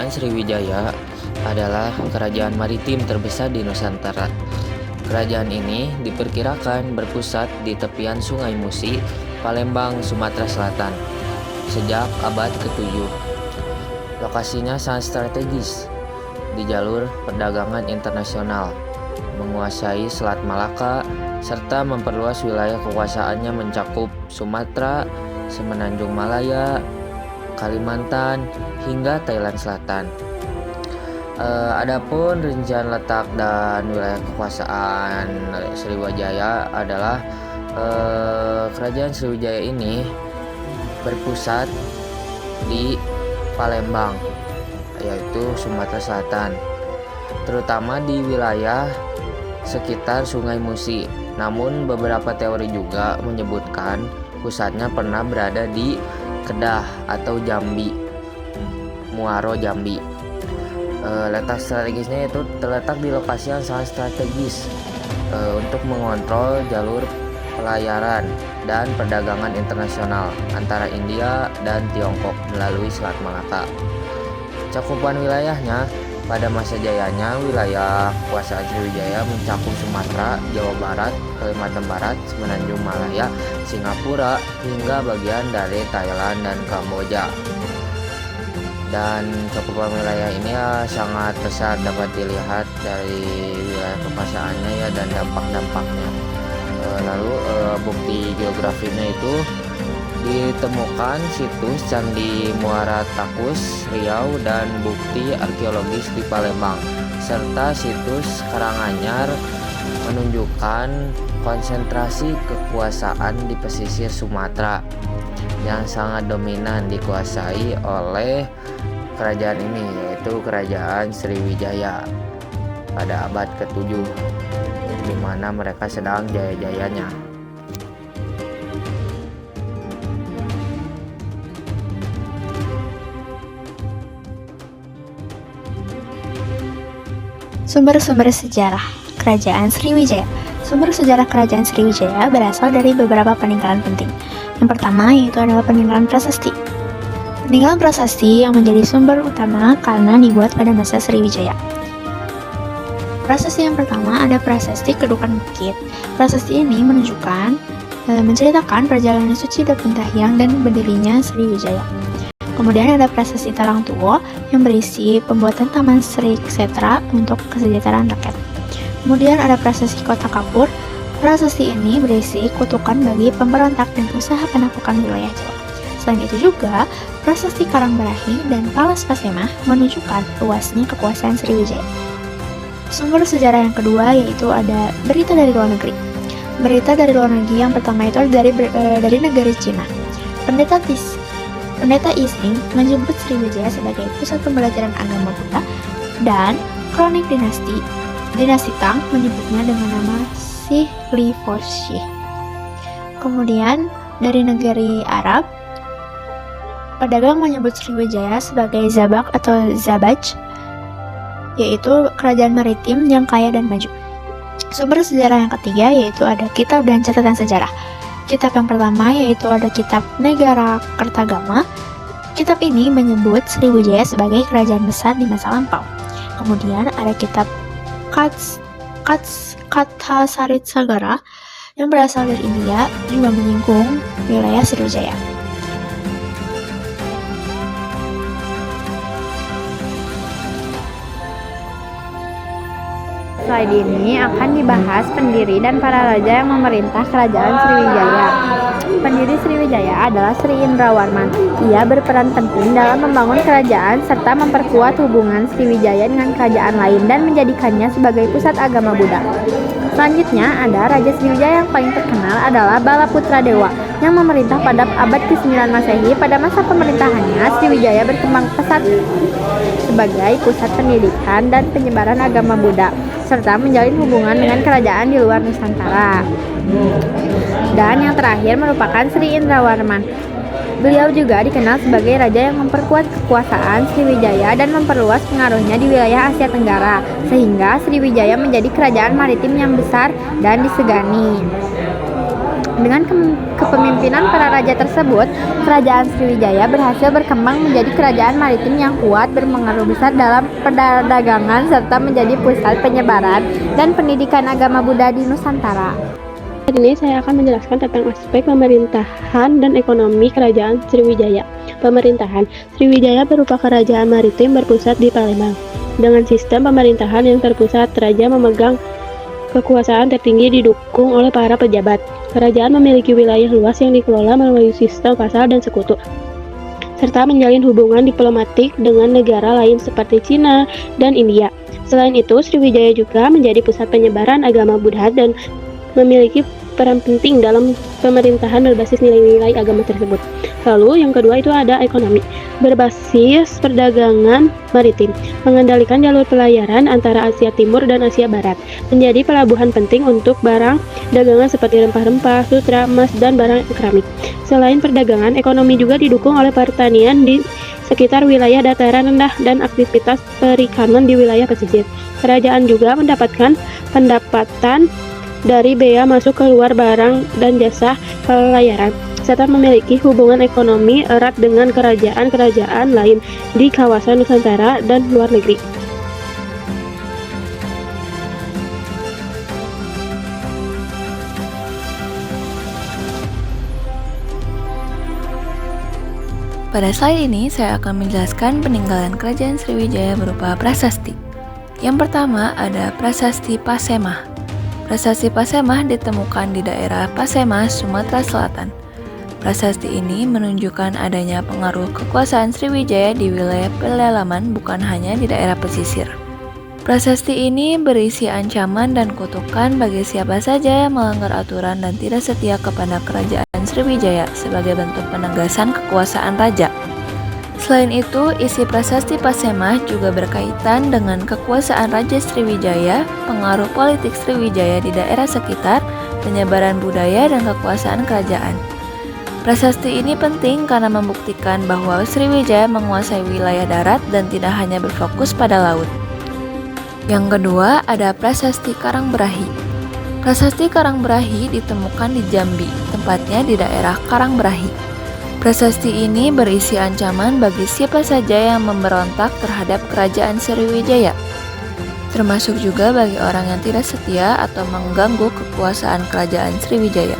Kerajaan Sriwijaya adalah kerajaan maritim terbesar di Nusantara. Kerajaan ini diperkirakan berpusat di tepian Sungai Musi, Palembang, Sumatera Selatan, sejak abad ke-7. Lokasinya sangat strategis di jalur perdagangan internasional, menguasai Selat Malaka, serta memperluas wilayah kekuasaannya mencakup Sumatera, Semenanjung Malaya, Kalimantan, hingga Thailand Selatan. Adapun rincian letak dan wilayah kekuasaan Sriwijaya adalah Kerajaan Sriwijaya ini berpusat di Palembang, yaitu Sumatera Selatan, terutama di wilayah sekitar Sungai Musi. Namun beberapa teori juga menyebutkan pusatnya pernah berada di Kedah atau Jambi, Muaro Jambi. Letak strategisnya itu terletak di lokasi yang sangat strategis untuk mengontrol jalur pelayaran dan perdagangan internasional antara India dan Tiongkok melalui Selat Malaka. Cakupan wilayahnya pada masa jayanya, wilayah kekuasaan Sriwijaya mencakup Sumatera, Jawa Barat, Kalimantan Barat, Semenanjung Malaya, Singapura, hingga bagian dari Thailand dan Kamboja. Dan cakupan wilayah ini sangat besar, dapat dilihat dari wilayah kekuasaannya dan dampak-dampaknya. Lalu bukti geografinya itu ditemukan situs Candi Muara Takus, Riau, dan bukti arkeologis di Palembang, serta situs Karanganyar menunjukkan konsentrasi kekuasaan di pesisir Sumatera yang sangat dominan dikuasai oleh kerajaan ini, yaitu Kerajaan Sriwijaya pada abad ke-7, di mana mereka sedang jaya-jayanya. Sumber-sumber sejarah Kerajaan Sriwijaya. Sumber sejarah Kerajaan Sriwijaya berasal dari beberapa peninggalan penting. Yang pertama yaitu adalah peninggalan prasasti. Peninggalan prasasti yang menjadi sumber utama karena dibuat pada masa Sriwijaya. Prasasti yang pertama ada prasasti Kedukan Bukit. Prasasti ini menceritakan perjalanan suci Dapuntahyang dan berdirinya Sriwijaya. Kemudian ada prasasti Tarangtuwo yang berisi pembuatan Taman Sri Ksetra untuk kesejahteraan rakyat. Kemudian ada prasasti Kota Kapur. Prasasti ini berisi kutukan bagi pemberontak dan usaha penaklukan wilayah Jawa. Selain itu juga, prasasti Karangbarahi dan Palas Pasemah menunjukkan luasnya kekuasaan Sriwijaya. Sumber sejarah yang kedua yaitu ada berita dari luar negeri. Berita dari luar negeri yang pertama itu dari negara Cina. Pendeta Ising menyebut Sriwijaya sebagai pusat pembelajaran agama Buddha, dan kronik dinasti Tang menyebutnya dengan nama Sihlifoshih. Kemudian dari negeri Arab, pedagang menyebut Sriwijaya sebagai Zabak atau Zabaj, yaitu kerajaan maritim yang kaya dan maju. Sumber sejarah yang ketiga yaitu ada kitab dan catatan sejarah. Kitab yang pertama yaitu ada kitab Negara Kertagama. Kitab ini menyebut Sriwijaya sebagai kerajaan besar di masa lampau. Kemudian ada kitab Kathasarit-sagara yang berasal dari India, juga menyinggung wilayah Sriwijaya. Slide ini akan dibahas pendiri dan para raja yang memerintah Kerajaan Sriwijaya. Pendiri Sriwijaya adalah Sri Indrawarman. Ia berperan penting dalam membangun kerajaan serta memperkuat hubungan Sriwijaya dengan kerajaan lain dan menjadikannya sebagai pusat agama Buddha. Selanjutnya ada Raja Sriwijaya yang paling terkenal adalah Balaputra Dewa yang memerintah pada abad ke-9 Masehi. Pada masa pemerintahannya, Sriwijaya berkembang pesat sebagai pusat pendidikan dan penyebaran agama Buddha, serta menjalin hubungan dengan kerajaan di luar Nusantara. Dan yang terakhir merupakan Sri Indrawarman. Beliau juga dikenal sebagai raja yang memperkuat kekuasaan Sriwijaya dan memperluas pengaruhnya di wilayah Asia Tenggara, sehingga Sriwijaya menjadi kerajaan maritim yang besar dan disegani. Dengan kepemimpinan para raja tersebut, kerajaan Sriwijaya berhasil berkembang menjadi kerajaan maritim yang kuat, berpengaruh besar dalam perdagangan, serta menjadi pusat penyebaran dan pendidikan agama Buddha di Nusantara. Saat ini saya akan menjelaskan tentang aspek pemerintahan dan ekonomi kerajaan Sriwijaya. Pemerintahan Sriwijaya berupa kerajaan maritim berpusat di Palembang. Dengan sistem pemerintahan yang terpusat, raja memegang kekuasaan tertinggi didukung oleh para pejabat. Kerajaan memiliki wilayah luas yang dikelola melalui sistem vasal dan sekutu, serta menjalin hubungan diplomatik dengan negara lain seperti Cina dan India. Selain itu, Sriwijaya juga menjadi pusat penyebaran agama Buddha dan memiliki peran penting dalam pemerintahan berbasis nilai-nilai agama tersebut. Lalu yang kedua itu ada ekonomi, berbasis perdagangan maritim, mengendalikan jalur pelayaran antara Asia Timur dan Asia Barat, menjadi pelabuhan penting untuk barang dagangan seperti rempah-rempah, sutra, emas, dan barang keramik. Selain perdagangan, ekonomi juga didukung oleh pertanian di sekitar wilayah dataran rendah dan aktivitas perikanan di wilayah pesisir. Kerajaan juga mendapatkan pendapatan dari bea masuk keluar barang dan jasa pelayaran, serta memiliki hubungan ekonomi erat dengan kerajaan-kerajaan lain di kawasan Nusantara dan luar negeri. Pada slide ini, saya akan menjelaskan peninggalan kerajaan Sriwijaya berupa prasasti. Yang pertama ada Prasasti Pasemah. Prasasti Pasemah ditemukan di daerah Pasemah, Sumatera Selatan. Prasasti ini menunjukkan adanya pengaruh kekuasaan Sriwijaya di wilayah pedalaman, bukan hanya di daerah pesisir. Prasasti ini berisi ancaman dan kutukan bagi siapa saja yang melanggar aturan dan tidak setia kepada kerajaan Sriwijaya sebagai bentuk penegasan kekuasaan raja. Selain itu, isi Prasasti Pasemah juga berkaitan dengan kekuasaan Raja Sriwijaya, pengaruh politik Sriwijaya di daerah sekitar, penyebaran budaya, dan kekuasaan kerajaan. Prasasti ini penting karena membuktikan bahwa Sriwijaya menguasai wilayah darat dan tidak hanya berfokus pada laut. Yang kedua ada Prasasti Karangberahi. Prasasti Karangberahi ditemukan di Jambi, tempatnya di daerah Karangberahi. Prasasti ini berisi ancaman bagi siapa saja yang memberontak terhadap kerajaan Sriwijaya, termasuk juga bagi orang yang tidak setia atau mengganggu kekuasaan kerajaan Sriwijaya.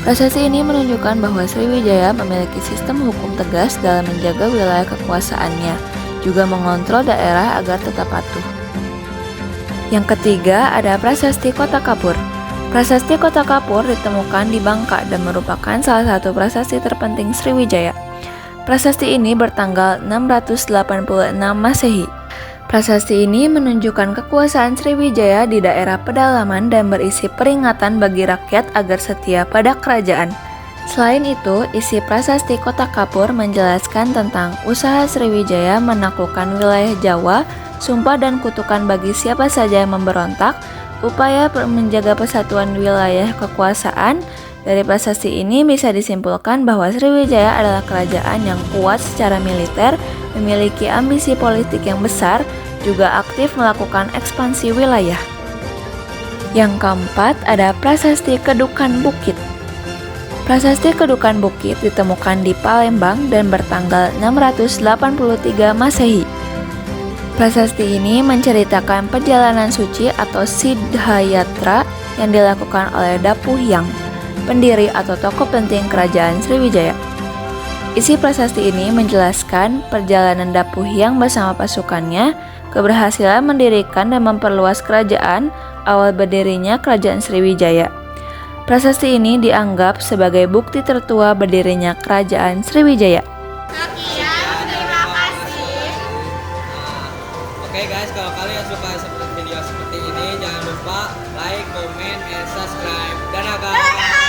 Prasasti ini menunjukkan bahwa Sriwijaya memiliki sistem hukum tegas dalam menjaga wilayah kekuasaannya, juga mengontrol daerah agar tetap patuh. Yang ketiga ada Prasasti Kota Kapur. Prasasti Kota Kapur ditemukan di Bangka dan merupakan salah satu prasasti terpenting Sriwijaya. Prasasti ini bertanggal 686 Masehi. Prasasti ini menunjukkan kekuasaan Sriwijaya di daerah pedalaman dan berisi peringatan bagi rakyat agar setia pada kerajaan. Selain itu, isi Prasasti Kota Kapur menjelaskan tentang usaha Sriwijaya menaklukkan wilayah Jawa, sumpah dan kutukan bagi siapa saja yang memberontak, upaya menjaga persatuan wilayah kekuasaan. Dari prasasti ini bisa disimpulkan bahwa Sriwijaya adalah kerajaan yang kuat secara militer, memiliki ambisi politik yang besar, juga aktif melakukan ekspansi wilayah. Yang keempat ada Prasasti Kedukan Bukit. Prasasti Kedukan Bukit ditemukan di Palembang dan bertanggal 683 Masehi. Prasasti ini menceritakan perjalanan suci atau Siddhayatra yang dilakukan oleh Dapu Hyang, pendiri atau tokoh penting kerajaan Sriwijaya. Isi prasasti ini menjelaskan perjalanan Dapu Hyang bersama pasukannya, keberhasilan mendirikan dan memperluas kerajaan, awal berdirinya kerajaan Sriwijaya. Prasasti ini dianggap sebagai bukti tertua berdirinya kerajaan Sriwijaya. Oke guys, kalau kalian suka video seperti ini, jangan lupa like, comment, and subscribe. Dadah guys!